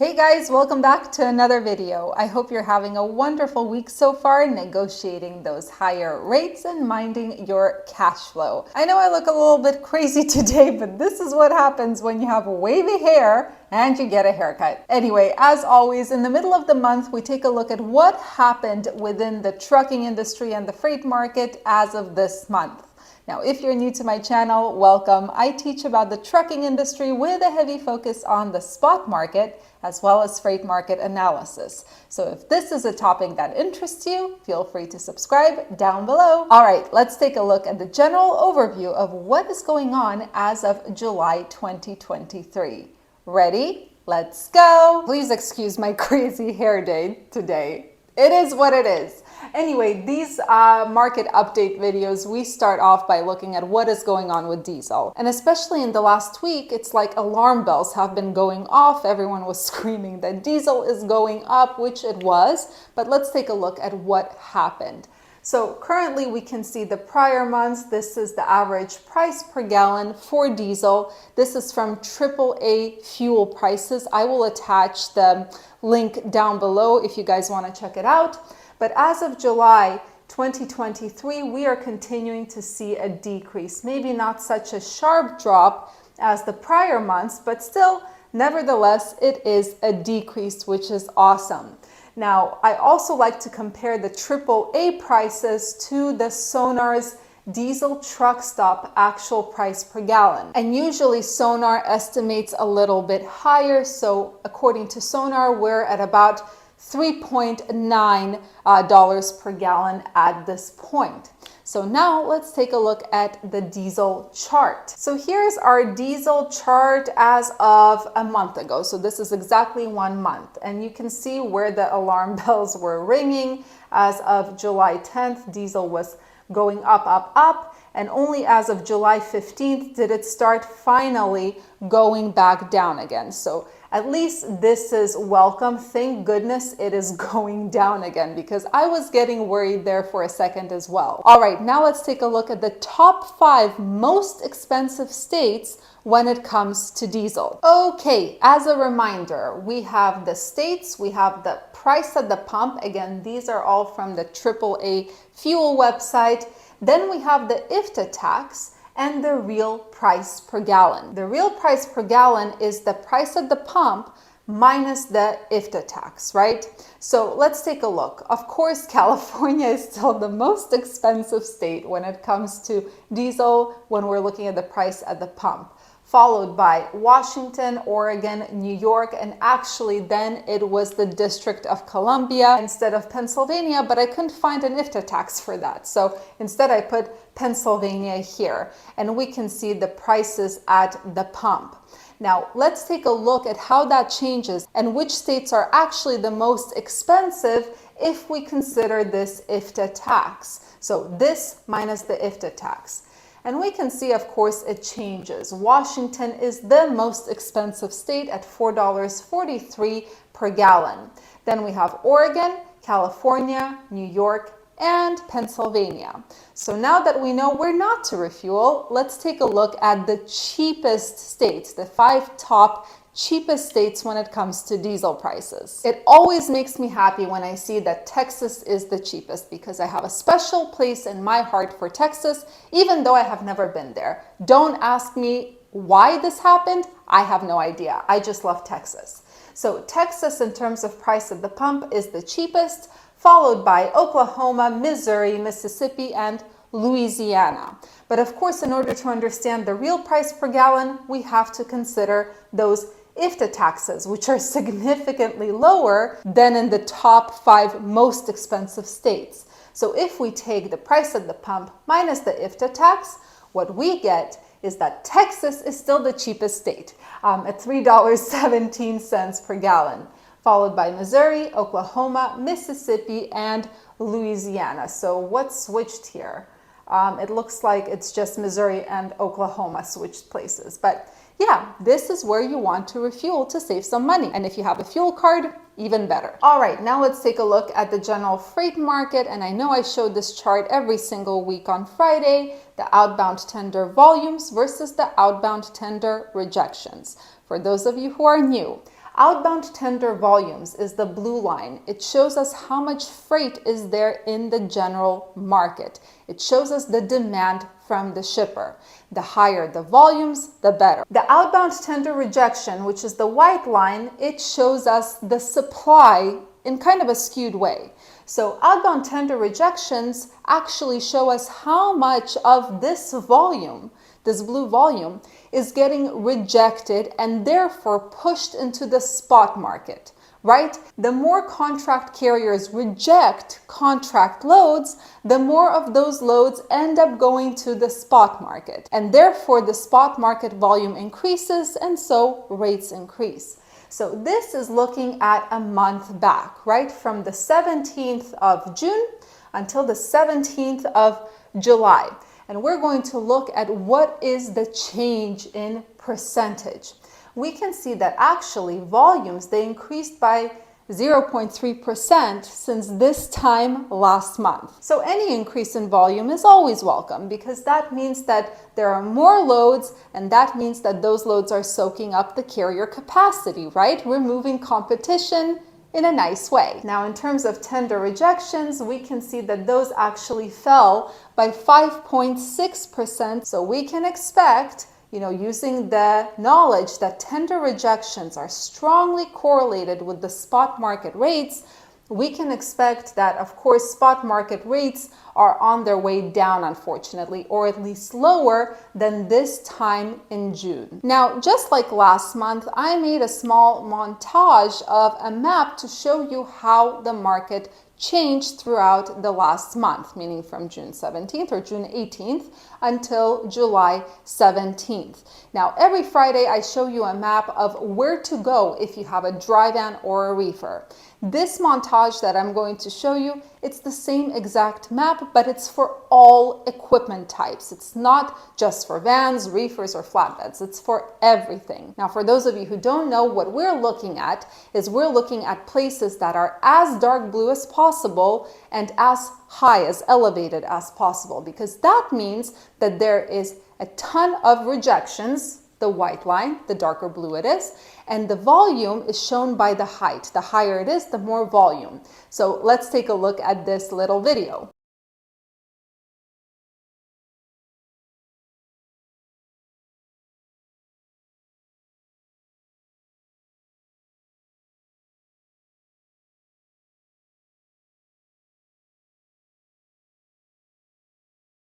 Hey guys, welcome back to another video. I hope you're having a wonderful week so far, negotiating those higher rates and minding your cash flow. I know I look a little bit crazy today, but this is what happens when you have wavy hair and you get a haircut. Anyway, as always, in the middle of the month, we take a look at what happened within the trucking industry and the freight market as of this month. Now, if you're new to my channel, welcome. I teach about the trucking industry with a heavy focus on the spot market as well as freight market analysis. So if this is a topic that interests you, feel free to subscribe down below. All right, let's take a look at the general overview of what is going on as of July 2023. Ready? Let's go. Please excuse my crazy hair day today. It is what it is. Anyway, these market update videos, we start off by looking at what is going on with diesel. And especially in the last week, it's like alarm bells have been going off. Everyone was screaming that diesel is going up, which it was. But let's take a look at what happened. So currently we can see the prior months. This is the average price per gallon for diesel. This is from AAA fuel prices. I will attach the link down below if you guys want to check it out. But as of July 2023, we are continuing to see a decrease. Maybe not such a sharp drop as the prior months, but still, nevertheless, it is a decrease, which is awesome. Now, I also like to compare the AAA prices to the Sonar's diesel truck stop actual price per gallon. And usually Sonar estimates a little bit higher. So according to Sonar, we're at about $3.9 per gallon at this point. So now let's take a look at the diesel chart. So here's our diesel chart as of a month ago. So this is exactly 1 month. And you can see where the alarm bells were ringing. As of July 10th, diesel was going up, up, up. And only as of July 15th did it start finally going back down again. So at least this is welcome. Thank goodness it is going down again, because I was getting worried there for a second as well. All right, now let's take a look at the top 5 most expensive states when it comes to diesel. Okay, as a reminder, we have the states, we have the price at the pump. Again, these are all from the AAA fuel website. Then we have the IFTA tax and the real price per gallon. The real price per gallon is the price at the pump minus the IFTA tax, right? So let's take a look. Of course, California is still the most expensive state when it comes to diesel when we're looking at the price at the pump, followed by Washington, Oregon, New York, and actually then it was the District of Columbia instead of Pennsylvania, but I couldn't find an IFTA tax for that. So instead I put Pennsylvania here, and we can see the prices at the pump. Now, let's take a look at how that changes and which states are actually the most expensive if we consider this IFTA tax. So this minus the IFTA tax. And we can see, of course, it changes. Washington is the most expensive state at $4.43 per gallon. Then we have Oregon, California, New York, and Pennsylvania. So now that we know where not to refuel, let's take a look at the cheapest states, the 5 top cheapest states when it comes to diesel prices. It always makes me happy when I see that Texas is the cheapest, because I have a special place in my heart for Texas, even though I have never been there. Don't ask me why this happened. I have no idea. I just love Texas. So Texas, in terms of price at the pump, is the cheapest, followed by Oklahoma, Missouri, Mississippi, and Louisiana. But of course, in order to understand the real price per gallon, we have to consider those IFTA taxes, which are significantly lower than in the top 5 most expensive states. So if we take the price at the pump minus the IFTA tax, what we get is that Texas is still the cheapest state at $3.17 per gallon, followed by Missouri, Oklahoma, Mississippi, and Louisiana. So what's switched here? It looks like it's just Missouri and Oklahoma switched places. But yeah, this is where you want to refuel to save some money. And if you have a fuel card, even better. All right, now let's take a look at the general freight market. And I know I showed this chart every single week on Friday, the outbound tender volumes versus the outbound tender rejections. For those of you who are new, Outbound tender volumes is the blue line. It shows us how much freight is there in the general market. It shows us the demand from the shipper. The higher the volumes, the better. The outbound tender rejection, which is the white line, it shows us the supply in kind of a skewed way. So outbound tender rejections actually show us how much of this volume, this blue volume, is getting rejected and therefore pushed into the spot market, right? The more contract carriers reject contract loads, the more of those loads end up going to the spot market. And therefore the spot market volume increases and so rates increase. So this is looking at a month back, right? From the 17th of June until the 17th of July. And we're going to look at what is the change in percentage. We can see that actually volumes, they increased by 0.3% since this time last month. So any increase in volume is always welcome because that means that there are more loads and that means that those loads are soaking up the carrier capacity, right? Removing competition in a nice way. Now, in terms of tender rejections, we can see that those actually fell by 5.6%. So we can expect, using the knowledge that tender rejections are strongly correlated with the spot market rates, we can expect that, of course, spot market rates are on their way down, unfortunately, or at least lower than this time in June. Now, just like last month, I made a small montage of a map to show you how the market changed throughout the last month, meaning from June 17th or June 18th until July 17th. Now, every Friday, I show you a map of where to go if you have a dry van or a reefer. This montage that I'm going to show you, it's the same exact map, but it's for all equipment types. It's not just for vans, reefers, or flatbeds. It's for everything. Now, for those of you who don't know, what we're looking at is we're looking at places that are as dark blue as possible and as high, as elevated as possible, because that means that there is a ton of rejections, the white line, the darker blue it is, and the volume is shown by the height. The higher it is, the more volume. So let's take a look at this little video.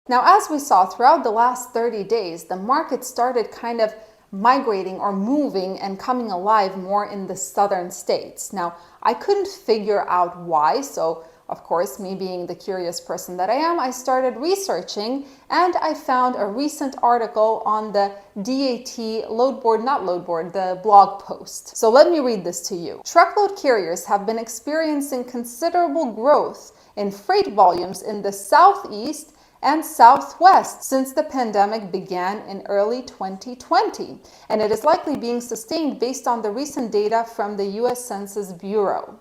Now, as we saw throughout the last 30 days, the market started kind of migrating or moving and coming alive more in the southern states. Now, I couldn't figure out why, so of course, me being the curious person that I am, I started researching and I found a recent article on the DAT the blog post. So let me read this to you. Truckload carriers have been experiencing considerable growth in freight volumes in the Southeast and Southwest since the pandemic began in early 2020, and it is likely being sustained based on the recent data from the U.S. Census Bureau.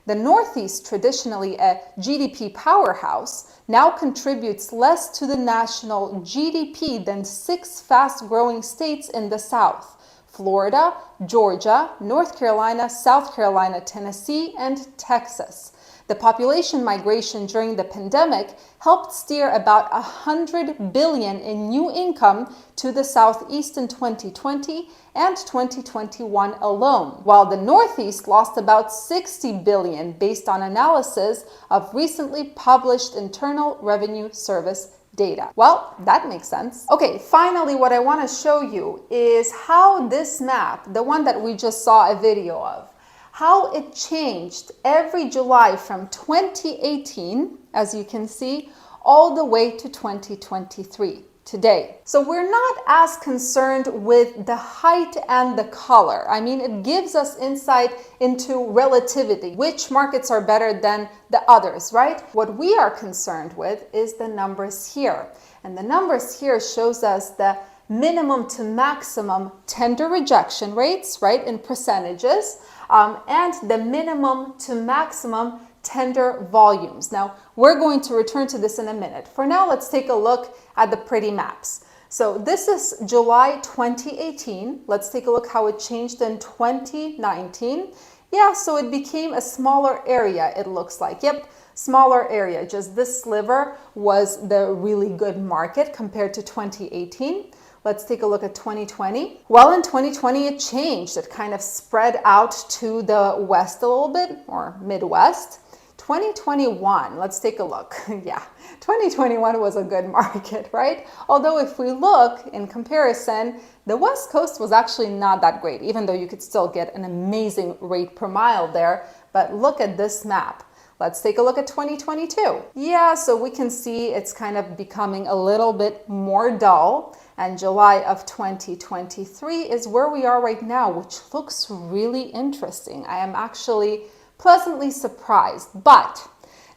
The Northeast, traditionally a GDP powerhouse, now contributes less to the national GDP than 6 fast-growing states in the South: Florida, Georgia, North Carolina, South Carolina, Tennessee, and Texas. The population migration during the pandemic helped steer about $100 billion in new income to the Southeast in 2020 and 2021 alone, while the Northeast lost about $60 billion based on analysis of recently published Internal Revenue Service data. Well, that makes sense. Okay, finally, what I want to show you is how this map, the one that we just saw a video of, how it changed every July from 2018, as you can see, all the way to 2023, today. So we're not as concerned with the height and the color. I mean, it gives us insight into relativity, which markets are better than the others, right? What we are concerned with is the numbers here. And the numbers here shows us the minimum to maximum tender rejection rates, right, in percentages, and the minimum to maximum tender volumes. Now, we're going to return to this in a minute. For now, let's take a look at the pretty maps. So this is July 2018. Let's take a look how it changed in 2019. Yeah, so it became a smaller area, it looks like. Yep, smaller area. Just this sliver was the really good market compared to 2018. Let's take a look at 2020. Well, in 2020, it changed. It kind of spread out to the west a little bit, or Midwest. 2021, let's take a look. Yeah, 2021 was a good market, right? Although if we look in comparison, the West Coast was actually not that great, even though you could still get an amazing rate per mile there. But look at this map. Let's take a look at 2022. Yeah, so we can see it's kind of becoming a little bit more dull. And July of 2023 is where we are right now, which looks really interesting. I am actually pleasantly surprised. But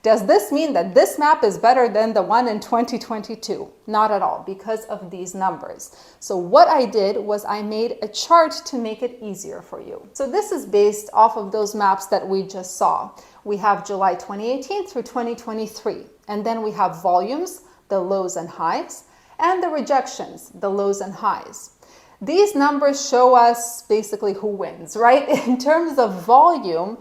does this mean that this map is better than the one in 2022? Not at all, because of these numbers. So what I did was I made a chart to make it easier for you. So this is based off of those maps that we just saw. We have July 2018 through 2023, and then we have volumes, the lows and highs, and the rejections, the lows and highs. These numbers show us basically who wins, right? In terms of volume,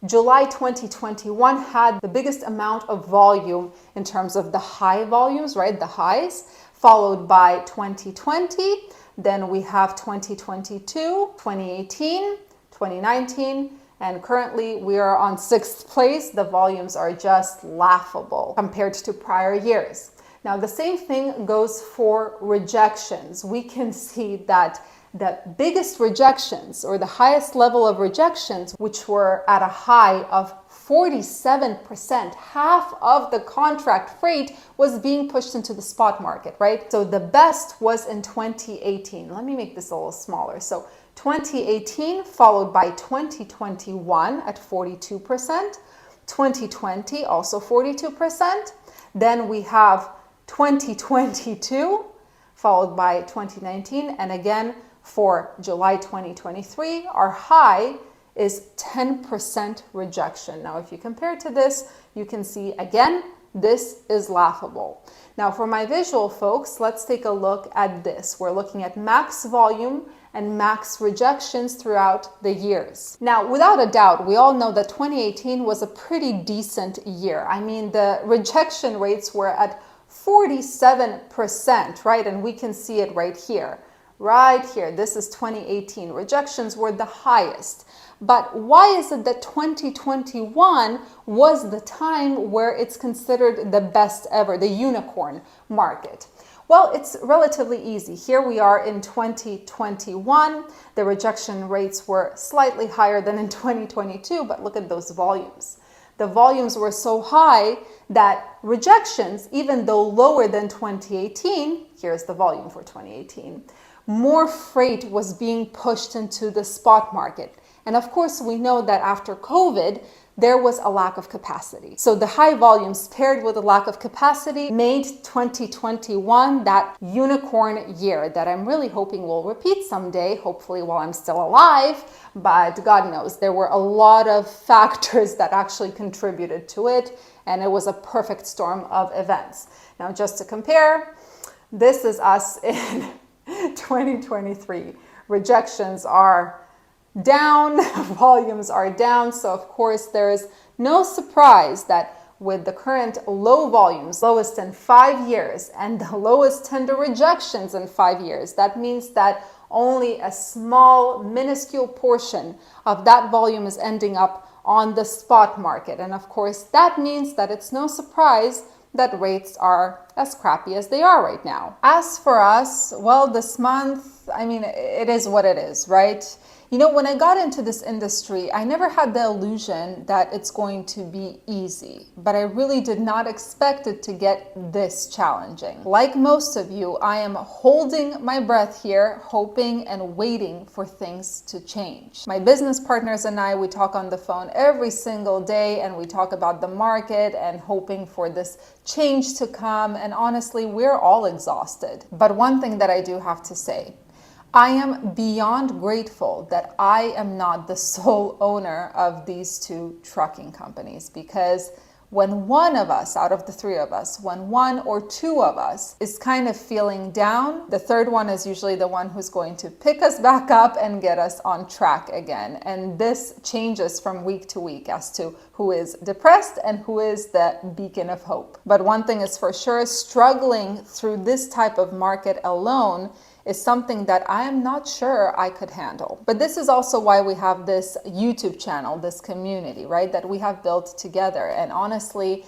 July 2021 had the biggest amount of volume in terms of the high volumes, right? The highs, followed by 2020. Then we have 2022, 2018, 2019, and currently we are on 6th place. The volumes are just laughable compared to prior years. Now, the same thing goes for rejections. We can see that the biggest rejections, or the highest level of rejections, which were at a high of 47%, half of the contract freight was being pushed into the spot market, right? So the best was in 2018. Let me make this a little smaller. So 2018 followed by 2021 at 42%, 2020 also 42%. Then we have 2022 followed by 2019, and again for July 2023, our high is 10% rejection. Now, if you compare to this, you can see again, this is laughable. Now, for my visual folks, let's take a look at this. We're looking at max volume and max rejections throughout the years. Now, without a doubt, we all know that 2018 was a pretty decent year. I mean, the rejection rates were at 47%, right? And we can see it right here. Right here, this is 2018. Rejections were the highest. But why is it that 2021 was the time where it's considered the best ever, the unicorn market? Well, it's relatively easy. Here we are in 2021. The rejection rates were slightly higher than in 2022, but look at those volumes. The volumes were so high that rejections, even though lower than 2018, here's the volume for 2018, more freight was being pushed into the spot market. And of course, we know that after COVID, there was a lack of capacity. So the high volumes paired with a lack of capacity made 2021 that unicorn year that I'm really hoping will repeat someday, hopefully while I'm still alive, but God knows, there were a lot of factors that actually contributed to it, and it was a perfect storm of events. Now, just to compare, this is us in 2023. Rejections are down, volumes are down. So of course there is no surprise that with the current low volumes, lowest in 5 years, and the lowest tender rejections in 5 years, that means that only a small, minuscule portion of that volume is ending up on the spot market. And of course that means that it's no surprise that rates are as crappy as they are right now. As for us, well, this month, I mean, it is what it is, right? You know, when I got into this industry, I never had the illusion that it's going to be easy, but I really did not expect it to get this challenging. Like most of you, I am holding my breath here, hoping and waiting for things to change. My business partners and I, we talk on the phone every single day, and we talk about the market and hoping for this change to come. And honestly, we're all exhausted. But one thing that I do have to say, I am beyond grateful that I am not the sole owner of these two trucking companies, because When one of us, out of the three of us, when one or two of us is kind of feeling down, the third one is usually the one who's going to pick us back up and get us on track again. And this changes from week to week as to who is depressed and who is the beacon of hope. But one thing is for sure, struggling through this type of market alone is something that I am not sure I could handle. But this is also why we have this YouTube channel, this community, right, that we have built together. And honestly,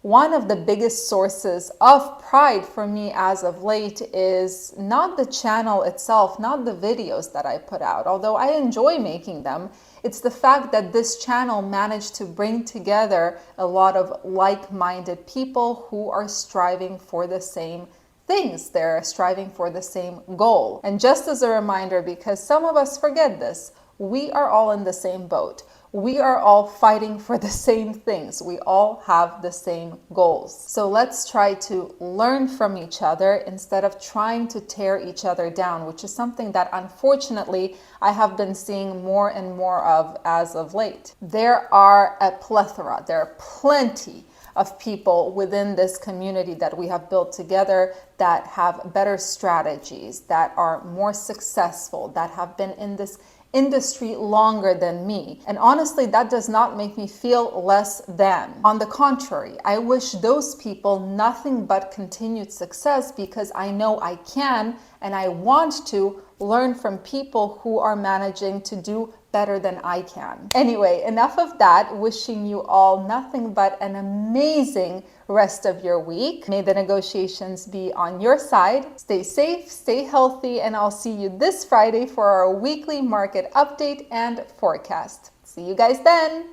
one of the biggest sources of pride for me as of late is not the channel itself, not the videos that I put out, although I enjoy making them. It's the fact that this channel managed to bring together a lot of like-minded people who are striving for the same things. They're striving for the same goal. And just as a reminder, because some of us forget this, we are all in the same boat. We are all fighting for the same things. We all have the same goals. So let's try to learn from each other instead of trying to tear each other down, which is something that unfortunately I have been seeing more and more of as of late. There are a plethora, there are plenty of people within this community that we have built together that have better strategies, that are more successful, that have been in this industry longer than me. And honestly, that does not make me feel less than. On the contrary, I wish those people nothing but continued success, because I know I can and I want to learn from people who are managing to do better than I can. Anyway, enough of that. Wishing you all nothing but an amazing rest of your week. May the negotiations be on your side. Stay safe, stay healthy, and I'll see you this Friday for our weekly market update and forecast. See you guys then.